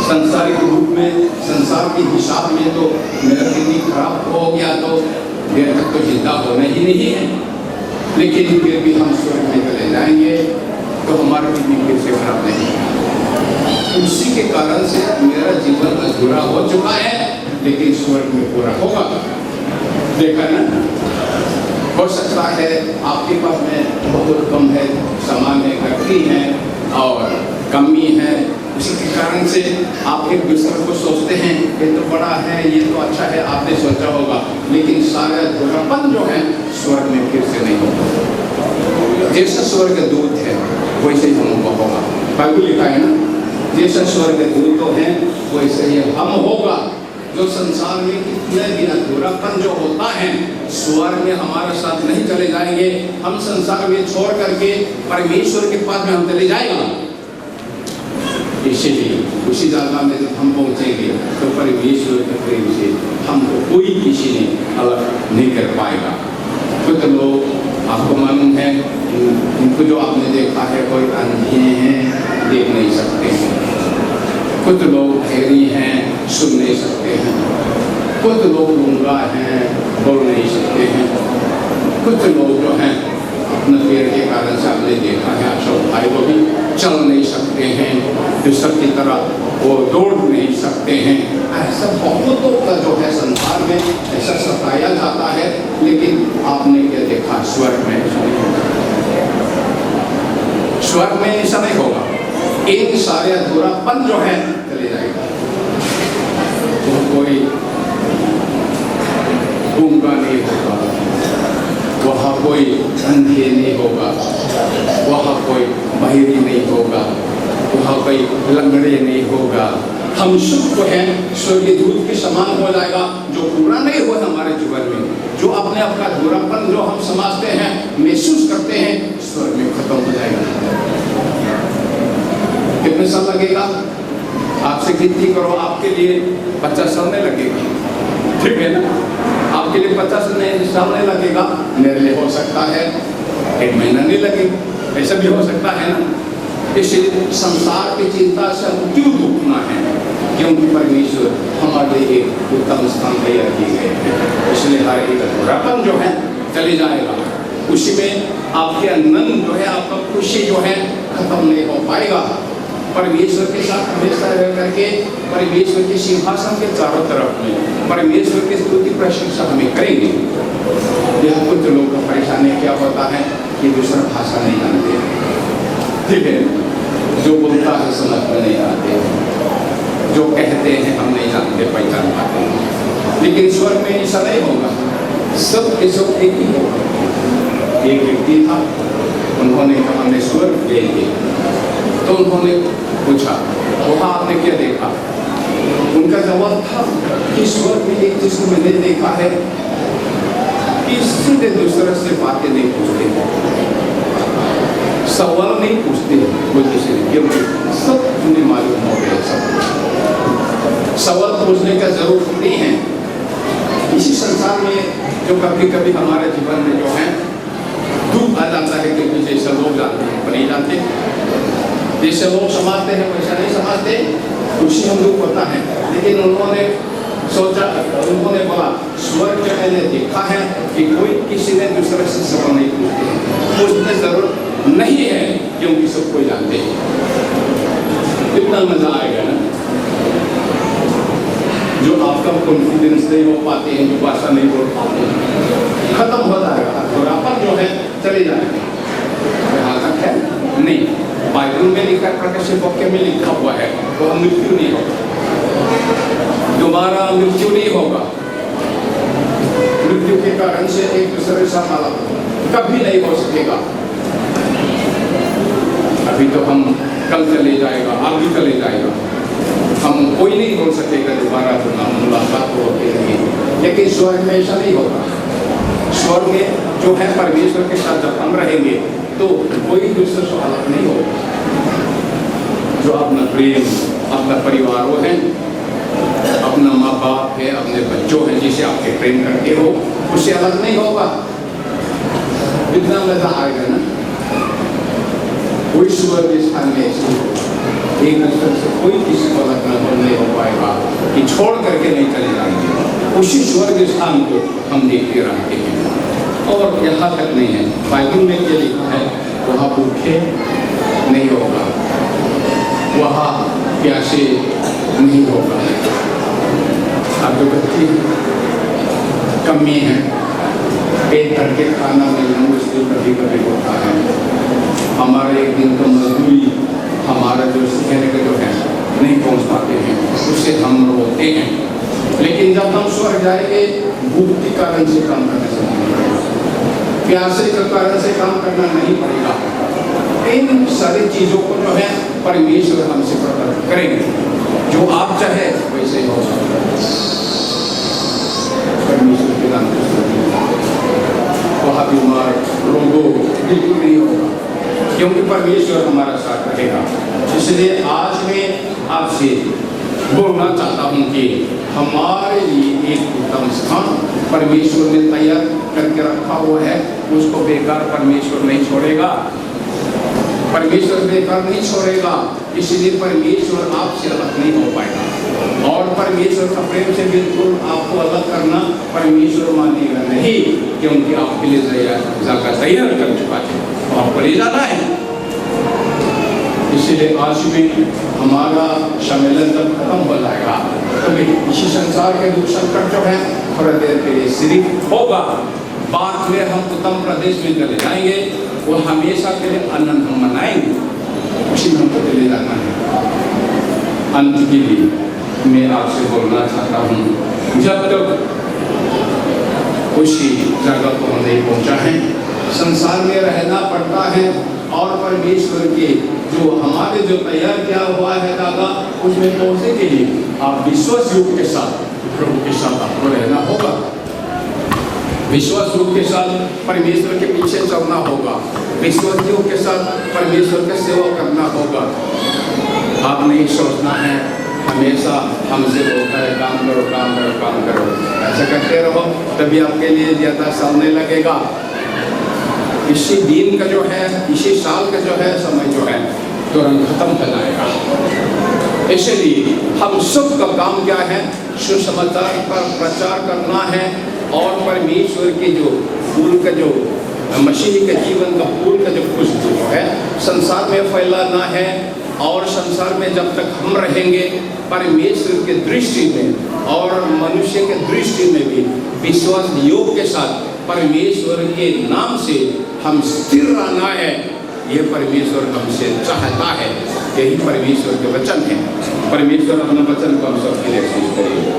संसारिक रूप में, संसार के हिसाब में तो मेरा कितनी खराब हो गया, तो देर तक तो जिंदा होना ही नहीं है। लेकिन फिर भी हम स्वर्ग में चले जाएंगे, तो हमारा किडनी फिर से खराब नहीं। उसी के कारण से मेरा जीवन अधूरा हो चुका है, लेकिन स्वर्ग में पूरा होगा। देखा ना, हो सकता है आपके पास में बहुत कम है, सामान है, घटती है और कमी है, उसी के कारण से आप एक दूसरे को सोचते हैं ये तो बड़ा है, ये तो अच्छा है, आपने सोचा होगा, लेकिन सारा अधूरापन जो है स्वर्ग में फिर से नहीं होगा। जैसा स्वर्ग दूत है वैसे ही हमको होगा। बाइबल लिखा है ना, जैसा स्वर्ग दूत है वैसे ही हम होगा। जो संसार में कितने भी अधूरापन जो होता है, स्वर्ग में हमारे साथ नहीं चले जाएंगे, हम संसार में छोड़ करके परमेश्वर के पास में हम चले जाएगा। इसीलिए उसी जगह में जब हम पहुंचेंगे तो परमेश्वर के प्रेम से हमको कोई किसी ने अलग नहीं कर पाएगा। कुछ लोग आपको मालूम है, इनको जो आपने देखा है, कोई अंधे हैं, देख नहीं सकते हैं, कुछ लोग बहरी हैं, सुन नहीं सकते हैं, कुछ लोग गूंगा हैं, बोल नहीं सकते हैं, कुछ लोग जो हैं अपने पैर के कारण से आपने देखा है अशोक भाई को भी चल नहीं सकते हैं, दूसर की तरह वो दौड़ नहीं सकते हैं। ऐसा बहुतों का जो है संसार में ऐसा सताया जाता है, लेकिन आपने क्या देखा, स्वर्ग में ऐसा नहीं होगा। स्वर्ग में ऐसा नहीं होगा। एक सारे अधूरापन जो है चले जाएगा। तो कोई गूंगा नहीं होगा, वहाँ कोई अंधे नहीं होगा, वहाँ कोई बहिरी नहीं होगा, वहाँ कोई लंगड़े नहीं होगा। हम सब जो है स्वर्गीय दूत के समान हो जाएगा। जो पूरा नहीं हुआ हमारे जीवन में, जो अपने आपका अधूरापन जो हम समझते हैं, महसूस करते हैं, स्वर्ग में खत्म हो जाएगा। कितने साल लगेगा? आपसे गिनती करो, आपके लिए 50 साल नहीं लगेगा, ठीक है ना? आपके लिए 50 साल नहीं लगेगा, मेरे लिए हो सकता है 1 महीना नहीं लगेगा, ऐसा भी हो सकता है ना। इसलिए संसार की चिंता से हम क्यों दुखना है? क्योंकि परमेश्वर हमारे लिए एक उत्तम स्थान तैयार किए गए हैं। इसलिए हर एक अधूरापन जो है चले जाएगा। उसी में आपके आनंद जो है, आपका खुशी जो है खत्म नहीं हो पाएगा। परमेश्वर के साथ हमेशा रह करके परमेश्वर के सिंहासन के चारों तरफ में परमेश्वर की स्तुति प्रशंसा हमें करेंगे। यह कुछ लोगों का परेशानी क्या होता है कि दूसरा भाषा नहीं जानते, ठीक है, जो बोलता है समझ में नहीं आते, जो कहते हैं हम नहीं जानते, पहचान पाते हैं। लेकिन स्वर्ग में ऐसा नहीं होगा, सब के सब एक ही होगा। एक व्यक्ति था, उन्होंने कहा मैं स्वर्ग गए, तो उन्होंने पूछा वहाँ आपने क्या देखा? उनका जवाब था कि स्वर्ग में एक चीज को मैंने देखा है कि सीधे दूसरे से बातें नहीं पूछते, सवाल नहीं पूछते वो किसी ने, क्योंकि सब उन्हें मालूम हो गया। सब सवाल पूछने का जरूरत नहीं है। इसी संसार में जो कभी कभी हमारे जीवन में जो है दुख आ जाता है, क्योंकि जैसे लोग जानते हैं नहीं जानते, जैसे लोग समझते हैं वैसा नहीं समझते, उसी हम दुख होता है। लेकिन उन्होंने सोचा, उन्होंने बोला स्वर्ग में मैंने देखा है कि कोई किसी ने दूसरे से सवाल नहीं पूछते, पूछने जरूरत नहीं है, क्योंकि सब कोई जानते हैं। कितना मजा आएगा ना। जो आपका कॉन्फिडेंस नहीं हो पाते हैं, जो भाषा नहीं बोल पाते, खत्म हो जाएगा, अधूरापन जो है चले जाएगा। यहाँ तक है नहीं, बाइबल में लिखा, प्रकाशित वाक्य में लिखा हुआ है, तो मृत्यु नहीं होगा, दोबारा मृत्यु नहीं होगा। मृत्यु के कारण से एक दूसरे से अलग कभी नहीं हो सकेगा। अभी तो हम कल चले जाएगा, आगे चले जाएगा, हम कोई नहीं बोल सकेगा दोबारा तो ना मुलाकात होती नहीं। लेकिन स्वर्ग में ऐसा नहीं होगा। स्वर्ग में जो है परमेश्वर के साथ जब हम रहेंगे तो कोई दूसरे से अलग नहीं होगा। जो अपना प्रेम, अपना परिवार वो है, अपना माँ बाप है, अपने बच्चों हैं जिसे आपके प्रेम करते हो, उससे अलग नहीं होगा। इतना मजा आएगा ना। कोई स्वर्ग स्थान में ऐसे एक दूसरे से कोई किसी को अलग नहीं हो पाएगा कि छोड़ करके नहीं चले जाएंगे। उसी स्वर्ग स्थान को हम देखते रहते हैं। और यहाँ तक नहीं है, बाइबल में क्या लिखा है, वहाँ भूखे नहीं होगा, वहाँ प्यासे नहीं होगा। अब जो बच्ची कमी है, पेट भर के खाना मिलना मुश्किल कभी कभी होता है। हमारा एक दिन का मजदूरी हमारा जो सीखने का जो है नहीं पहुँच पाते हैं, उससे हम रोते हैं। लेकिन जब हम स्वर्ग जाएंगे, भूख के कारण से काम करने से नहीं पड़ेगा, प्यासे के कारण से काम करना नहीं पड़ेगा। इन सारी चीज़ों को जो है परमेश्वर हमसे प्रकट करेंगे। जो आप चाहे वैसे हो, परमेश्वर के नाम वहाँ बीमार रोगों बिल्कुल नहीं होगा, क्योंकि परमेश्वर हमारा साथ रहेगा। इसलिए आज मैं आपसे बोलना चाहता हूँ कि हमारे लिए एक उत्तम स्थान परमेश्वर ने तैयार करके रखा हुआ है, उसको बेकार परमेश्वर नहीं छोड़ेगा। परमेश्वर बेकार नहीं छोड़ेगा, इसलिए परमेश्वर आपसे अलग नहीं हो पाएगा। और परमेश्वर का प्रेम से बिल्कुल आपको अलग करना परमेश्वर मानेगा नहीं, क्योंकि आपके लिए जगह तैयार कर चुका है, आपको ले जाना है। इसलिए आज में हमारा सम्मेलन जब खत्म हो जाएगा, तभी इसी संसार के दुख संकट जो है थोड़ा देर के लिए सिर्फ होगा। बाद में हम उत्तम प्रदेश में चले जाएंगे, वो हमेशा के लिए आनंद हम मनाएंगे, उसी में हमको चले जाना है। अंत के लिए मैं आपसे बोलना चाहता हूँ, जब तक उसी जगह को हम नहीं पहुँचा है, संसार में रहना पड़ता है। और परमेश्वर के जो हमारे जो तैयार किया हुआ है दादा, उसमें पहुँचने के लिए आप विश्वास योग के साथ प्रभु के साथ आपको रहना होगा। विश्वास योग के साथ परमेश्वर के पीछे चलना होगा, विश्वास योग के साथ परमेश्वर का सेवा करना होगा। आप नहीं सोचना है हमेशा हमसे होता है काम करो काम करो काम करो, ऐसा करते रहो, तभी आपके लिए ज़्यादा चलने लगेगा। इसी दिन का जो है, इसी साल का जो है समय जो है तुरंत खत्म हो जाएगा। इसलिए हम सब का काम क्या है, सुसमाचार का प्रचार करना है और परमेश्वर के जो फूल का जो मसीह के जीवन का फूल का जो खुशबू है संसार में फैलाना है। और संसार में जब तक हम रहेंगे, परमेश्वर के दृष्टि में और मनुष्य के दृष्टि में भी विश्वास योग के साथ परमेश्वर के नाम से हम स्थिर रहना है। ये परमेश्वर हमसे चाहता है, यही परमेश्वर के वचन है। परमेश्वर अपना वचन को हम सबके लिए आशीष करेंगे।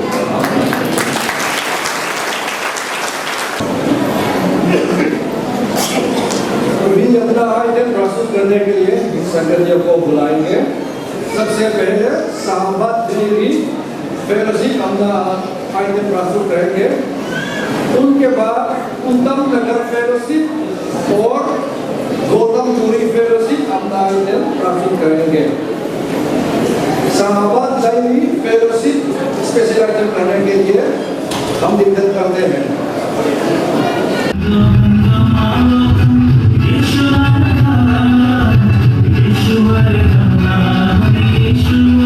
अभी अपना आयोजन प्रस्तुत करने के लिए इस संगतियों को बुलाएंगे। सबसे पहले साहबाद दिल्ली फेलोशिप अपना आयोजन प्रस्तुत करेंगे। उनके बाद उत्तम नगर फेलोशिप और गौतमपुरी फेलोशिप अपना आयोजन प्रस्तुत करेंगे। साहबाद दिल्ली फेलोशिप स्पेशल आयोजन करने के लिए हम निवेदन करते हैं। Yeshua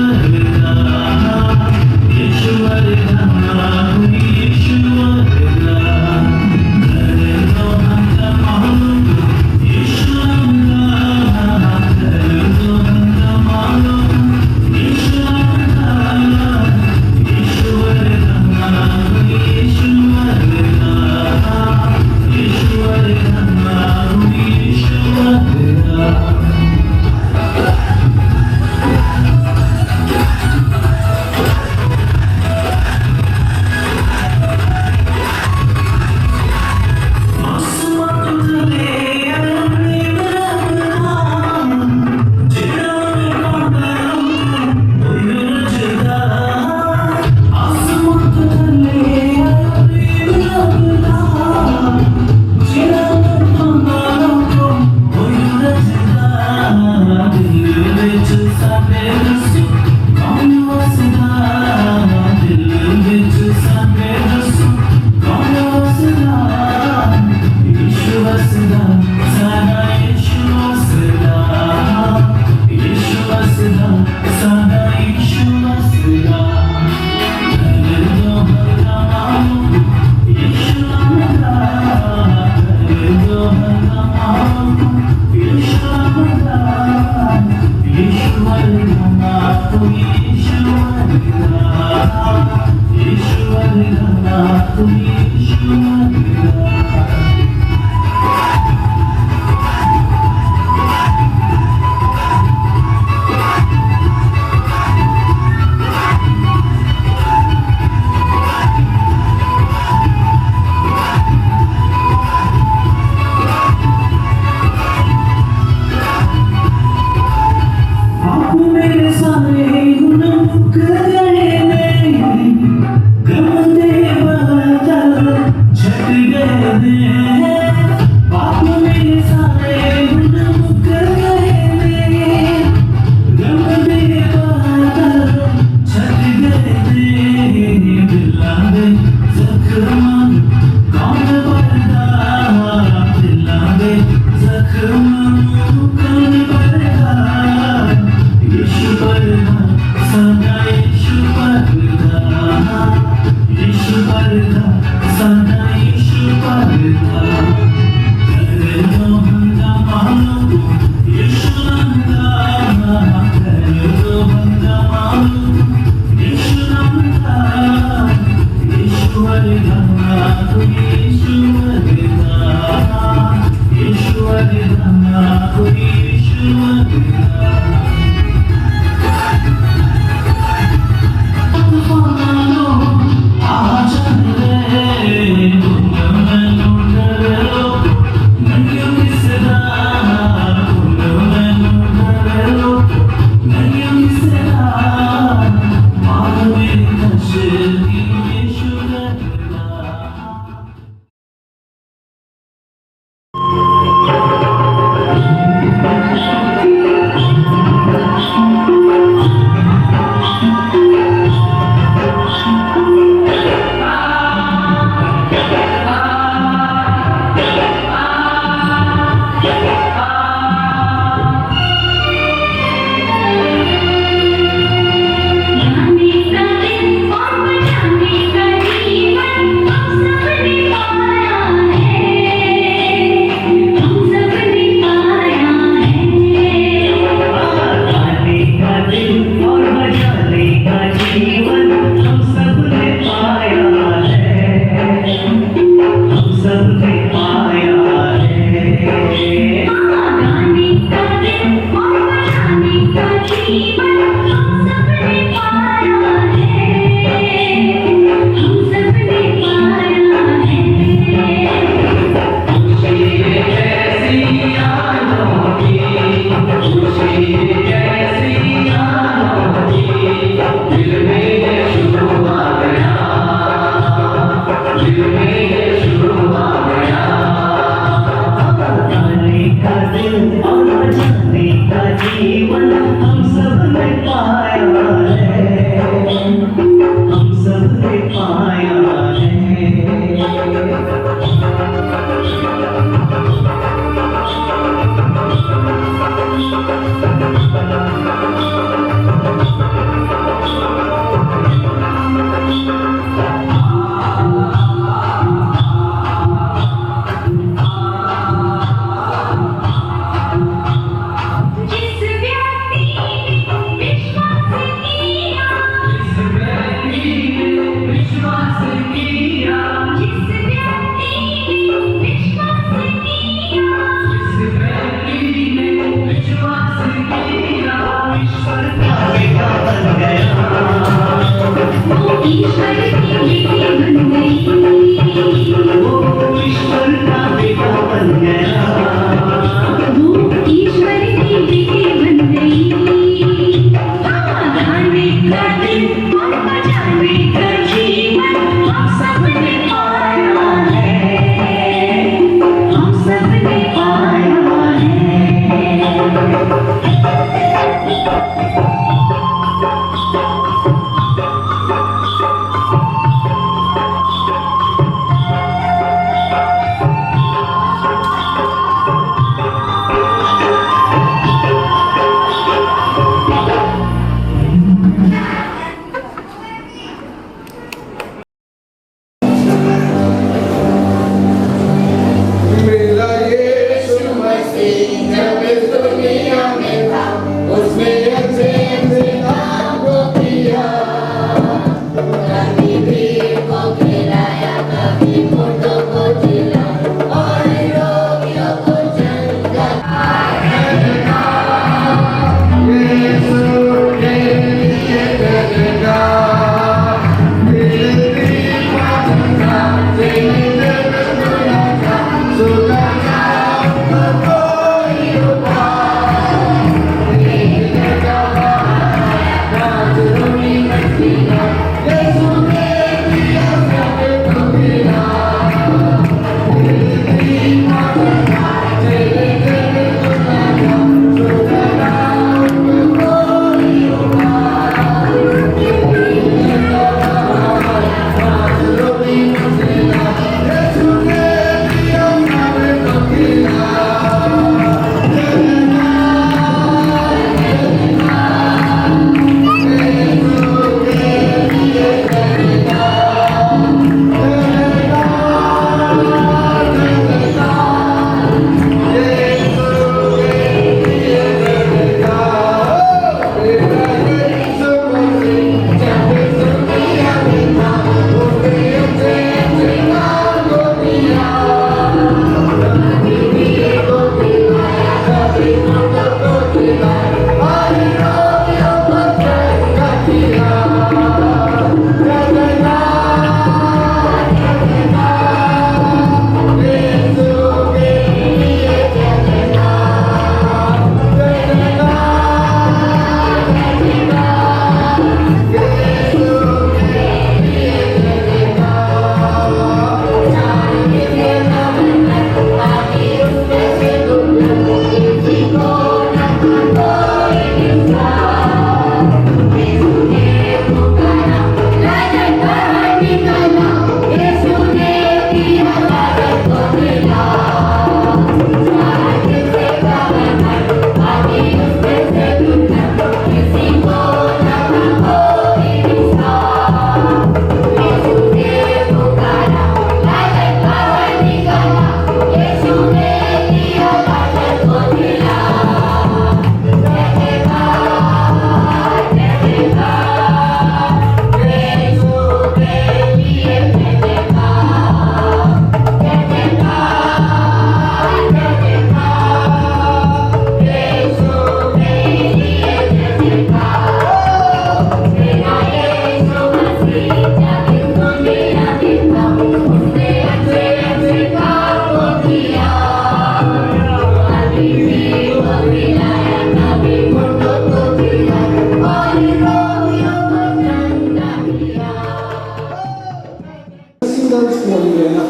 सिंगल्स को लिए ना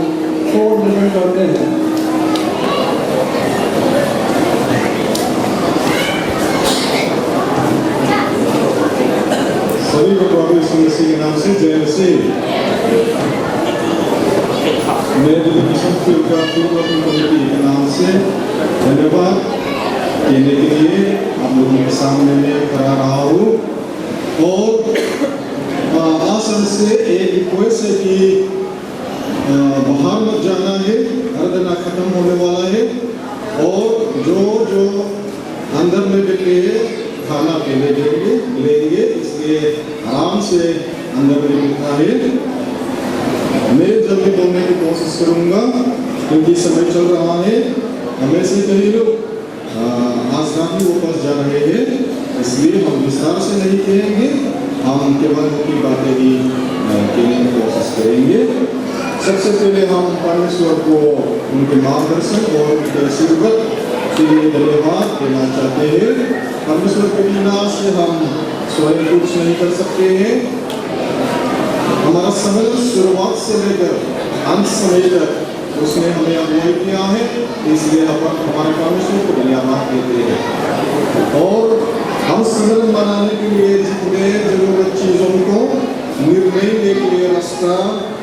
4 मिनट करते हैं। सभी को प्रभु यीशु मसीह के नाम से जय मसीह। मैं डेलीगेशन फील्ड का पूर्व कमेटी के नाम से धन्यवाद देने के लिए आप लोगों के सामने में खड़ा रहा हूँ और आसन से एक रिक्वेस्ट है कि बाहर मत जाना है, आराधना खत्म होने वाला है और जो अंदर में बैठे खाना पीने लेंगे, इसलिए आराम से अंदर में बैठना है। मैं जल्दी बोलने की कोशिश करूंगा क्योंकि समय चल रहा है। हमें से कई लोग आज रात ही वापस जा रहे हैं, इसलिए हम विस्तार से नहीं कहेंगे, हम केवल की बातें ही कहने की कोशिश करेंगे। सबसे पहले हम परमेश्वर को उनके मार्गदर्शन और उनके आशीर्वाद के लिए धन्यवाद देना चाहते हैं। परमेश्वर के बिना से हम स्वयं कुछ नहीं कर सकते हैं। हमारा समय शुरुआत से लेकर अंत समय तक उसने हमें अगुवाई किया है, इसलिए हमारे परमेश्वर को धन्यवाद देते हैं। और हम सम्मेलन बनाने के लिए जितने जरूरत चीज़ों को निर्णय लेने के लिए रास्ता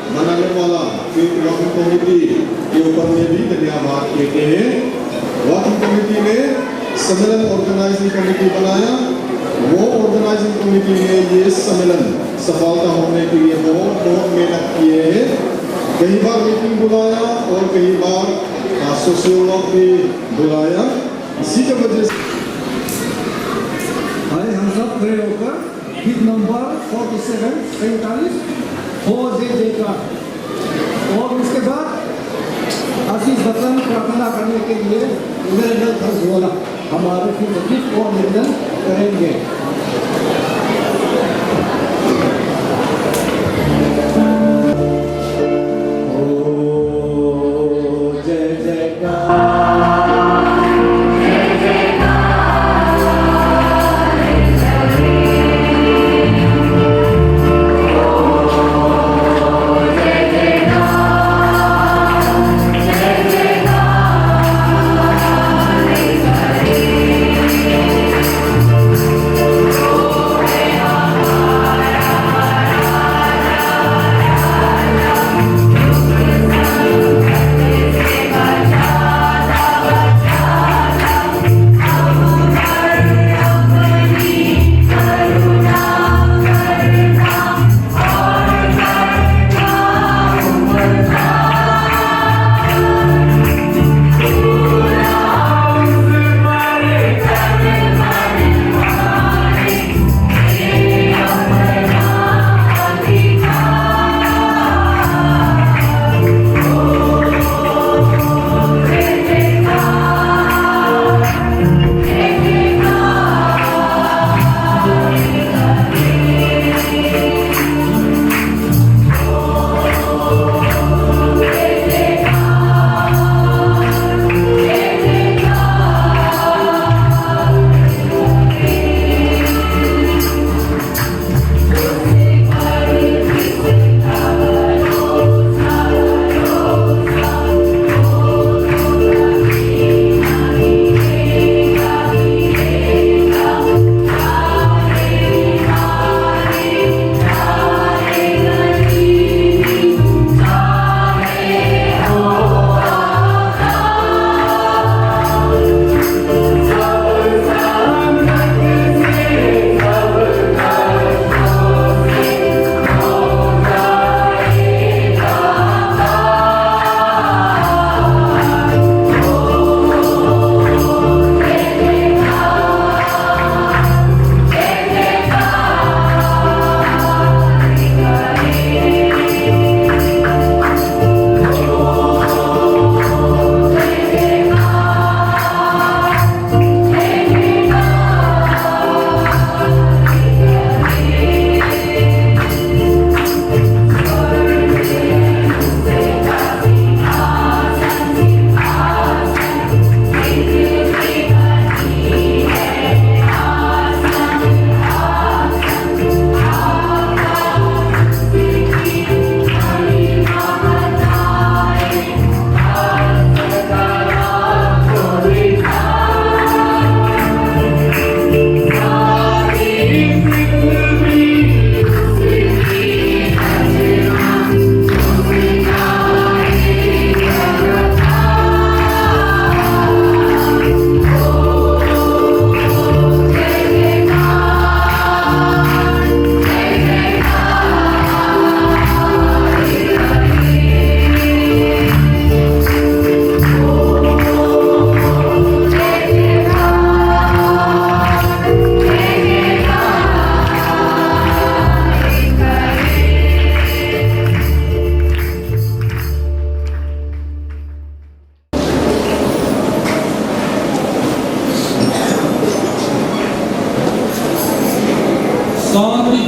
बनाने वाला वाकई कमेटी के ऊपर में भी धन्यवाद देते हैं। वाकई कमेटी ने सम्मेलन ऑर्गेनाइजिंग कमेटी बनाया, वो ऑर्गेनाइजिंग कमेटी ने ये सम्मेलन सफलता होने के लिए बहुत मेहनत किए हैं। कई बार मीटिंग बुलाया और कई बार सोशियोलॉग भी बुलाया। इसी के वजह से हम सब खड़े होकर गीत नंबर 47 हो जय का और उसके बाद आशीष वचन प्रार्थना करने के लिए निवेदन हमारे फिर को निवेदन करेंगे। जय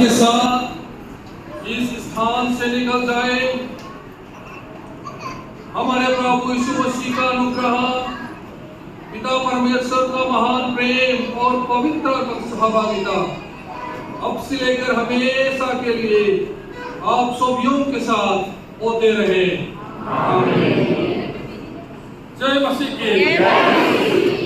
हमेशा इस स्थान से निकल जाए। हमारे प्रभु यीशु मसीह का अनुग्रह, पिता परमेश्वर का महान प्रेम और पवित्र सहभागिता अब से लेकर हमेशा के लिए आप सभी के साथ होते रहे। आमीन। जय मसीह की।